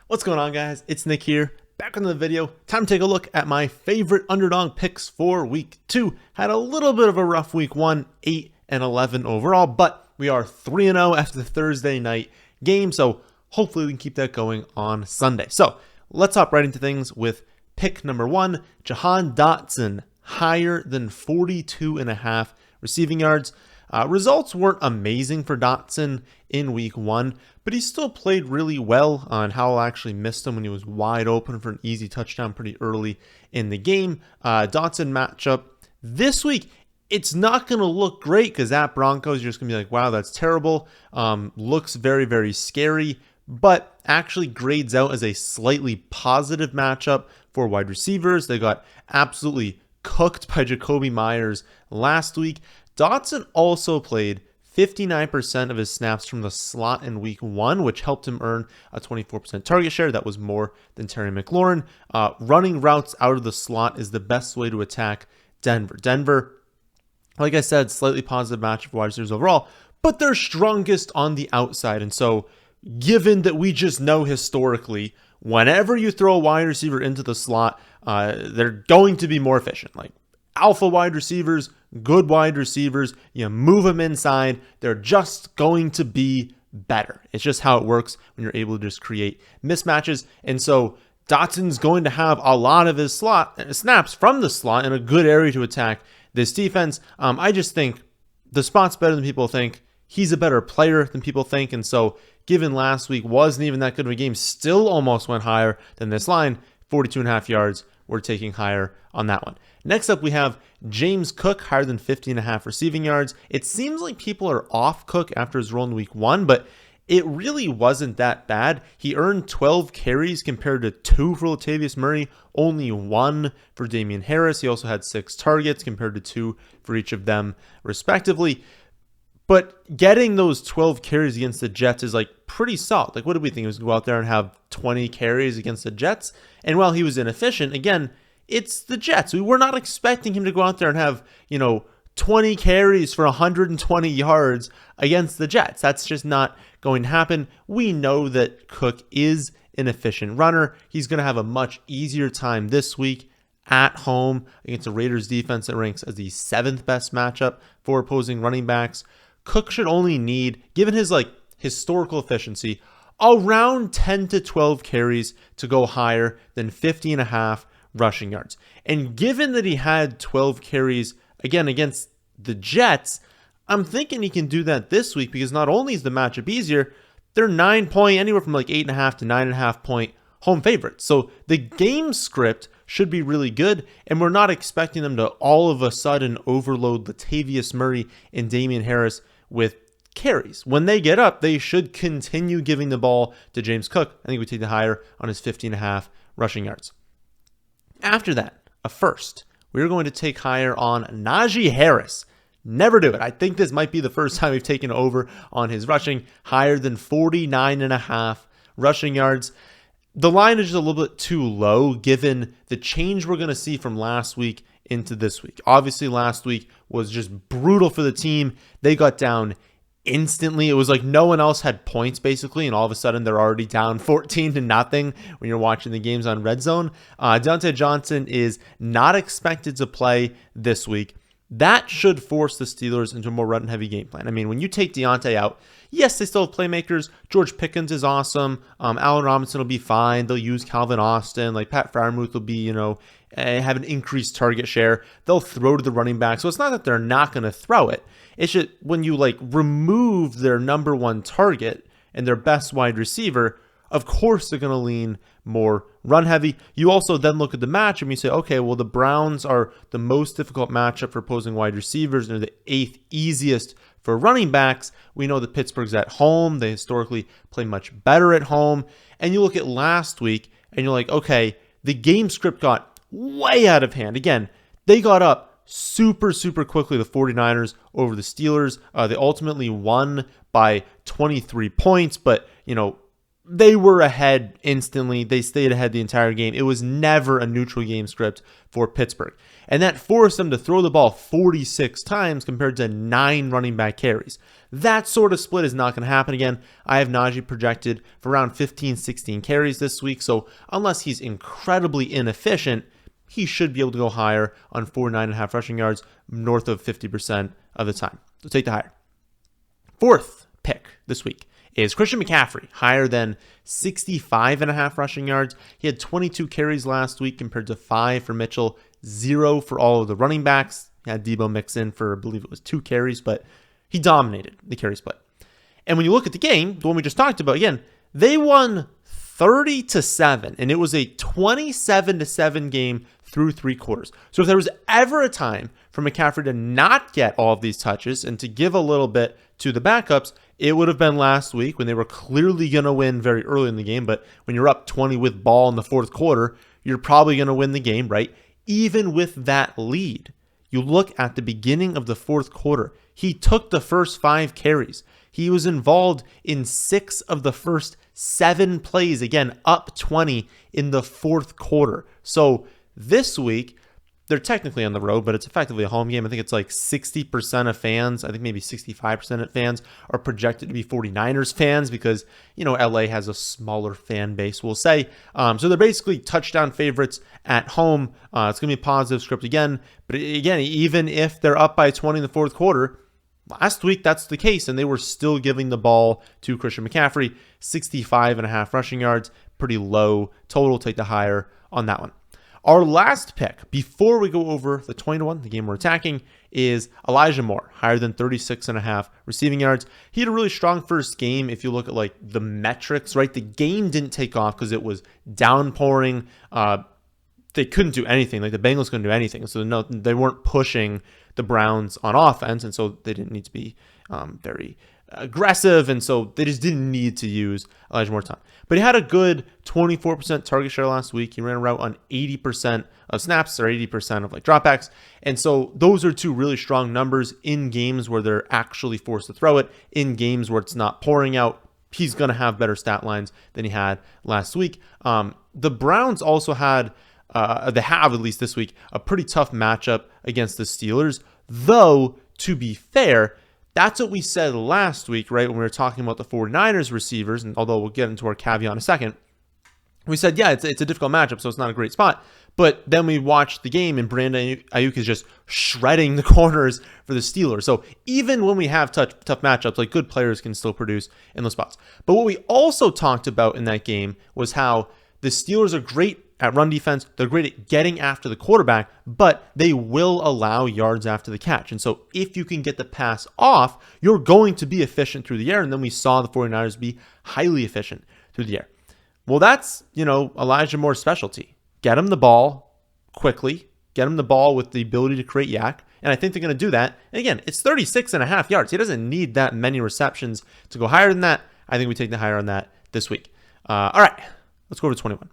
What's going on, guys? It's Nick here, back on the video. Time to take a look at my favorite underdog picks for week 2. Had a little bit of a rough week 1, 8-11 overall, but we are 3-0 after the Thursday night game, so hopefully we can keep that going on Sunday. So let's hop right into things with pick number 1, Jahan Dotson, higher than 42.5 receiving yards. Results weren't amazing for Dotson in week 1, but he still played really well. And Howell actually missed him when he was wide open for an easy touchdown pretty early in the game. Dotson matchup this week, it's not going to look great because at Broncos, you're just going to be like, wow, that's terrible. Looks very, very scary, but actually grades out as a slightly positive matchup for wide receivers. They got absolutely cooked by Jacoby Myers last week. Dotson also played 59% of his snaps from the slot in week 1, which helped him earn a 24% target share. That was more than Terry McLaurin. Running routes out of the slot is the best way to attack Denver. Denver, like I said, slightly positive match for wide receivers overall, but they're strongest on the outside. And so given that we just know historically, whenever you throw a wide receiver into the slot, they're going to be more efficient. Like alpha wide receivers, good wide receivers, you move them inside, they're just going to be better. It's just how it works when you're able to just create mismatches. And so Dotson's going to have a lot of his slot snaps from the slot in a good area to attack this defense. I just think the spot's better than people think. He's a better player than people think. And so given last week wasn't even that good of a game, still almost went higher than this line, 42.5 yards. We're taking higher on that one. Next up, we have James Cook, higher than 50.5 receiving yards. It seems like people are off Cook after his role in week 1, but it really wasn't that bad. He earned 12 carries compared to 2 for Latavius Murray, only 1 for Damian Harris. He also had 6 targets compared to 2 for each of them, respectively. But getting those 12 carries against the Jets is like pretty solid. Like, what did we think? He was going to go out there and have 20 carries against the Jets? And while he was inefficient, again, it's the Jets. We were not expecting him to go out there and have, 20 carries for 120 yards against the Jets. That's just not going to happen. We know that Cook is an efficient runner. He's going to have a much easier time this week at home against a Raiders defense that ranks as the 7th best matchup for opposing running backs. Cook should only need, given his historical efficiency, around 10 to 12 carries to go higher than 50.5 rushing yards. And given that he had 12 carries, again, against the Jets, I'm thinking he can do that this week because not only is the matchup easier, they're 9-point, anywhere from 8.5 to 9.5 point home favorites. So the game script should be really good, and we're not expecting them to all of a sudden overload Latavius Murray and Damian Harris with carries. When they get up, they should continue giving the ball to James Cook. I think we take the higher on his 50.5 rushing yards. After that, a first, we're going to take higher on Najee Harris. Never do it. I think this might be the first time we've taken over on his rushing, higher than 49.5 rushing yards. The line is just a little bit too low given the change we're going to see from last week into this week. Obviously, last week was just brutal for the team. They got down instantly. It was like no one else had points, basically, and all of a sudden they're already down 14-0 when you're watching the games on Red Zone. Deontay Johnson is not expected to play this week. That should force the Steelers into a more run-heavy game plan. I mean, when you take Deontay out, yes, they still have playmakers. George Pickens is awesome. Allen Robinson will be fine. They'll use Calvin Austin. Pat Freiermuth will be, have an increased target share. They'll throw to the running back. So it's not that they're not going to throw it. It's just when you remove their number 1 target and their best wide receiver, of course they're going to lean more run heavy. You also then look at the matchup and you say, okay, well, the Browns are the most difficult matchup for opposing wide receivers. They're the 8th easiest for running backs. We know that Pittsburgh's at home. They historically play much better at home. And you look at last week and you're like, okay, the game script got way out of hand. Again, they got up super, super quickly, the 49ers over the Steelers. They ultimately won by 23 points, but, they were ahead instantly. They stayed ahead the entire game. It was never a neutral game script for Pittsburgh. And that forced them to throw the ball 46 times compared to 9 running back carries. That sort of split is not going to happen again. I have Najee projected for around 15, 16 carries this week. So unless he's incredibly inefficient, he should be able to go higher on 49.5 rushing yards, north of 50% of the time. So take the higher. Fourth pick this week is Christian McCaffrey, higher than 65.5 rushing yards. He had 22 carries last week compared to 5 for Mitchell, 0 for all of the running backs. He had Debo mix in for, I believe it was 2 carries, but he dominated the carry split. And when you look at the game, the one we just talked about, again, they won 30-7, and it was a 27-7 game through 3 quarters. So if there was ever a time for McCaffrey to not get all of these touches and to give a little bit to the backups, it would have been last week when they were clearly going to win very early in the game. But when you're up 20 with ball in the fourth quarter, you're probably going to win the game, right? Even with that lead, you look at the beginning of the fourth quarter, he took the first 5 carries. He was involved in 6 of the first 7 plays, again, up 20 in the fourth quarter. So this week, they're technically on the road, but it's effectively a home game. I think it's like 60% of fans, I think maybe 65% of fans are projected to be 49ers fans because, LA has a smaller fan base, we'll say. So they're basically touchdown favorites at home. It's going to be a positive script again. But again, even if they're up by 20 in the fourth quarter, last week that's the case, and they were still giving the ball to Christian McCaffrey, 65.5 rushing yards, pretty low total. Take the higher on that one. Our last pick, before we go over the 20-1, the game we're attacking, is Elijah Moore, higher than 36.5 receiving yards. He had a really strong first game if you look at like the metrics, right? The game didn't take off because it was downpouring. They couldn't do anything. Like the Bengals couldn't do anything. So no, they weren't pushing the Browns on offense, and so they didn't need to be very aggressive, and so they just didn't need to use Elijah Moore time. But he had a good 24% target share last week. He ran a route on 80% of snaps, or 80% of like dropbacks, and so those are 2 really strong numbers in games where they're actually forced to throw it. In games where it's not pouring out, he's going to have better stat lines than he had last week. The Browns also had, they have at least this week, a pretty tough matchup against the Steelers, though to be fair, that's what we said last week, right, when we were talking about the 49ers receivers, and although we'll get into our caveat in a second, we said, yeah, it's a difficult matchup, so it's not a great spot. But then we watched the game, and Brandon Ayuk is just shredding the corners for the Steelers. So even when we have tough matchups, like good players can still produce in those spots. But what we also talked about in that game was how the Steelers are great at run defense. They're great at getting after the quarterback, but they will allow yards after the catch. And so if you can get the pass off, you're going to be efficient through the air. And then we saw the 49ers be highly efficient through the air. Well, that's, Elijah Moore's specialty. Get him the ball quickly, get him the ball with the ability to create yak. And I think they're going to do that. And again, it's 36.5 yards. He doesn't need that many receptions to go higher than that. I think we take the higher on that this week. All right, let's go over to 21.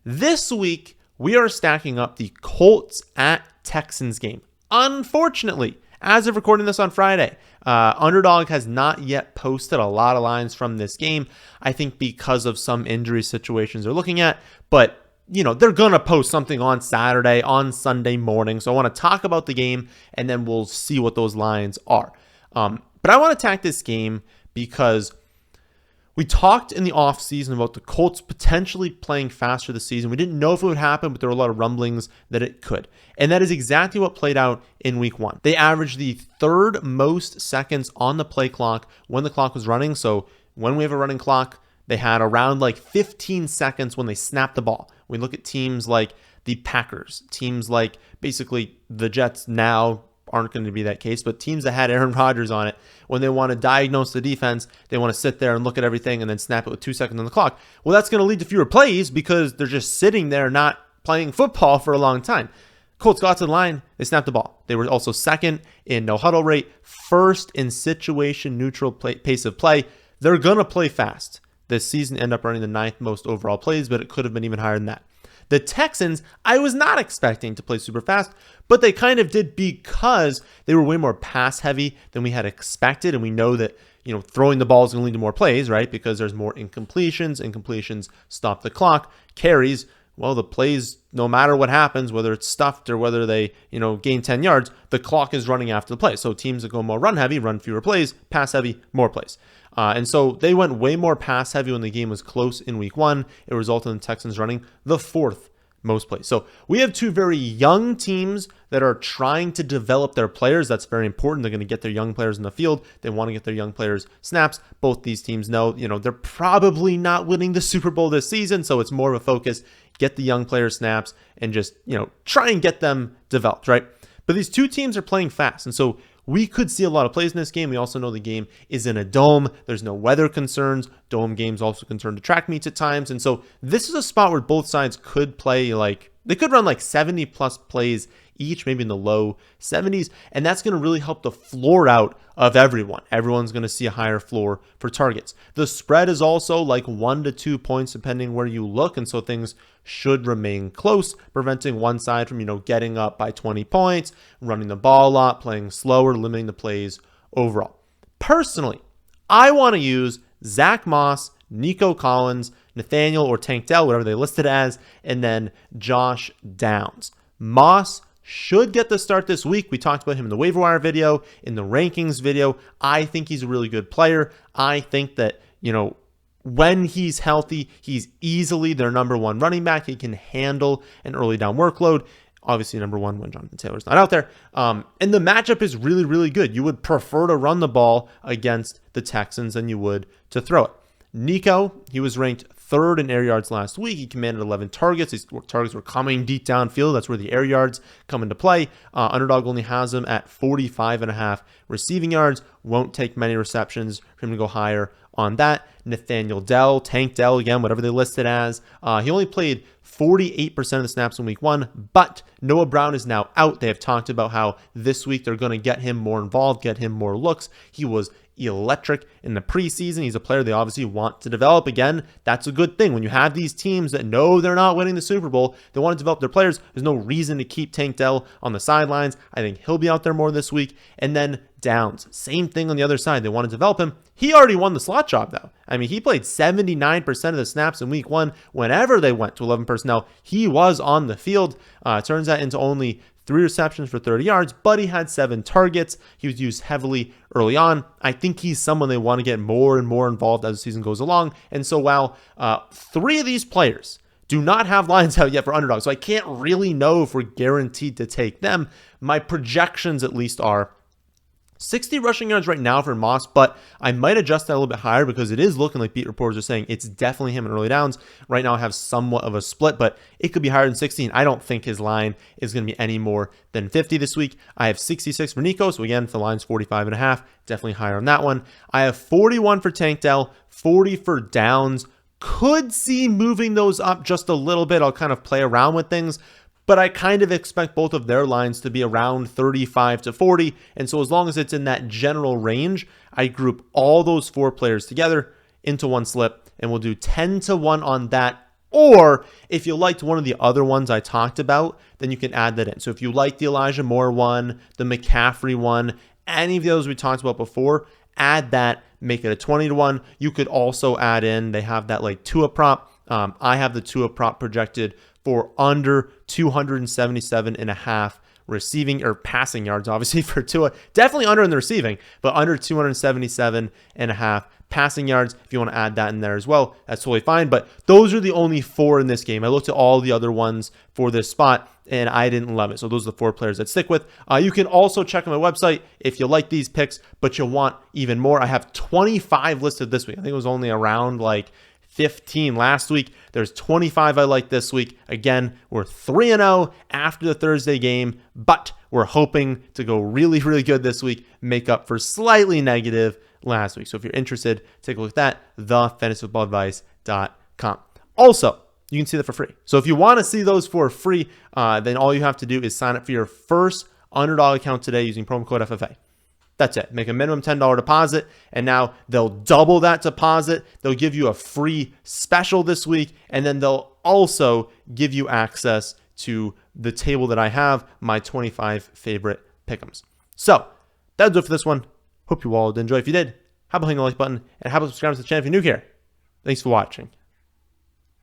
This week, we are stacking up the Colts at Texans game. Unfortunately, as of recording this on Friday, Underdog has not yet posted a lot of lines from this game. I think because of some injury situations they're looking at, but they're going to post something on Saturday, on Sunday morning. So I want to talk about the game, and then we'll see what those lines are. But I want to attack this game because we talked in the offseason about the Colts potentially playing faster this season. We didn't know if it would happen, but there were a lot of rumblings that it could. And that is exactly what played out in week 1. They averaged the 3rd most seconds on the play clock when the clock was running. So when we have a running clock, they had around like 15 seconds when they snapped the ball. We look at teams like the Packers, teams like basically the Jets now aren't going to be that case, but teams that had Aaron Rodgers on it, when they want to diagnose the defense, they want to sit there and look at everything and then snap it with 2 seconds on the clock. Well, that's going to lead to fewer plays because they're just sitting there not playing football for a long time. Colts got to the line, they snapped the ball. They were also 2nd in no huddle rate, 1st in situation neutral pace of play. They're going to play fast. This season ended up running the 9th most overall plays, but it could have been even higher than that. The Texans, I was not expecting to play super fast, but they kind of did because they were way more pass heavy than we had expected. And we know that, throwing the ball is going to lead to more plays, right? Because there's more incompletions. Incompletions stop the clock. Carries well, the plays, no matter what happens, whether it's stuffed or whether they, gain 10 yards, the clock is running after the play. So teams that go more run heavy, run fewer plays, pass heavy, more plays. And so they went way more pass heavy when the game was close in week 1. It resulted in the Texans running the 4th most plays. So we have two very young teams that are trying to develop their players. That's very important. They're going to get their young players in the field. They want to get their young players snaps. Both these teams know, they're probably not winning the Super Bowl this season. So it's more of a focus, get the young players snaps and just, try and get them developed, right? But these two teams are playing fast. And so we could see a lot of plays in this game. We also know the game is in a dome. There's no weather concerns. Dome games also can turn to track meets at times. And so this is a spot where both sides could play they could run 70 plus plays each, maybe in the low 70s. And that's going to really help the floor out of everyone. Everyone's going to see a higher floor for targets. The spread is also 1 to 2 points depending where you look. And so things should remain close, preventing one side from, getting up by 20 points, running the ball a lot, playing slower, limiting the plays overall. Personally, I want to use Zach Moss, Nico Collins, Nathaniel or Tank Dell, whatever they listed as, and then Josh Downs. Moss should get the start this week. We talked about him in the waiver wire video, in the rankings video. I think he's a really good player. I think that, when he's healthy, he's easily their number one running back. He can handle an early down workload. Obviously, number one when Jonathan Taylor's not out there. And the matchup is really, really good. You would prefer to run the ball against the Texans than you would to throw it. Nico, he was ranked 3rd in air yards last week. He commanded 11 targets. These targets were coming deep downfield. That's where the air yards come into play. Underdog only has him at 45.5 receiving yards. Won't take many receptions for him to go higher on that. Nathaniel Dell, Tank Dell, again, whatever they listed as. He only played 48% of the snaps in week 1, but Noah Brown is now out. They have talked about how this week they're going to get him more involved, get him more looks. He was electric in the preseason. He's a player they obviously want to develop. Again, that's a good thing. When you have these teams that know they're not winning the Super Bowl, they want to develop their players. There's no reason to keep Tank Dell on the sidelines. I think he'll be out there more this week. And then Downs, same thing on the other side. They want to develop him. He already won the slot job, though. I mean, he played 79% of the snaps in week 1. Whenever they went to 11 personnel, he was on the field. Turns that into only 3 receptions for 30 yards, but he had 7 targets. He was used heavily early on. I think he's someone they want to get more and more involved as the season goes along. And so while 3 of these players do not have lines out yet for Underdog, so I can't really know if we're guaranteed to take them, my projections at least are 60 rushing yards right now for Moss, but I might adjust that a little bit higher because it is looking like beat reporters are saying it's definitely him in early downs. Right now I have somewhat of a split, but it could be higher than 60, and I don't think his line is going to be any more than 50 this week. I have 66 for Nico, so again, if the line's 45.5, definitely higher on that one. I have 41 for Tank Dell, 40 for Downs. Could see moving those up just a little bit. I'll kind of play around with things, but I kind of expect both of their lines to be around 35 to 40. And so as long as it's in that general range, I group all those 4 players together into one slip, and we'll do 10 to 1 on that. Or if you liked one of the other ones I talked about, then you can add that in. So if you like the Elijah Moore one, the McCaffrey one, any of those we talked about before, add that, make it a 20 to 1. You could also add in, they have that Tua prop. I have the Tua prop projected for under 277.5 receiving or passing yards, obviously for Tua. Definitely under in the receiving, but under 277.5 passing yards. If you want to add that in there as well, that's totally fine. But those are the only 4 in this game. I looked at all the other ones for this spot, and I didn't love it. So those are the 4 players I'd stick with. You can also check on my website if you like these picks, but you want even more. I have 25 listed this week. I think it was only around 15 last week. There's 25 I like this week. Again, we're 3-0 after the Thursday game, but we're hoping to go really, really good this week, make up for slightly negative last week. So if you're interested, take a look at that, thefantasyfootballadvice.com. Also, you can see that for free. So if you want to see those for free, then all you have to do is sign up for your first Underdog account today using promo code FFA. That's it. Make a minimum $10 deposit, and now they'll double that deposit. They'll give you a free special this week, and then they'll also give you access to the table that I have, my 25 favorite pick'ems. So that'll do it for this one. Hope you all did enjoy. If you did, how about hitting the like button, and how about subscribing to the channel if you're new here? Thanks for watching.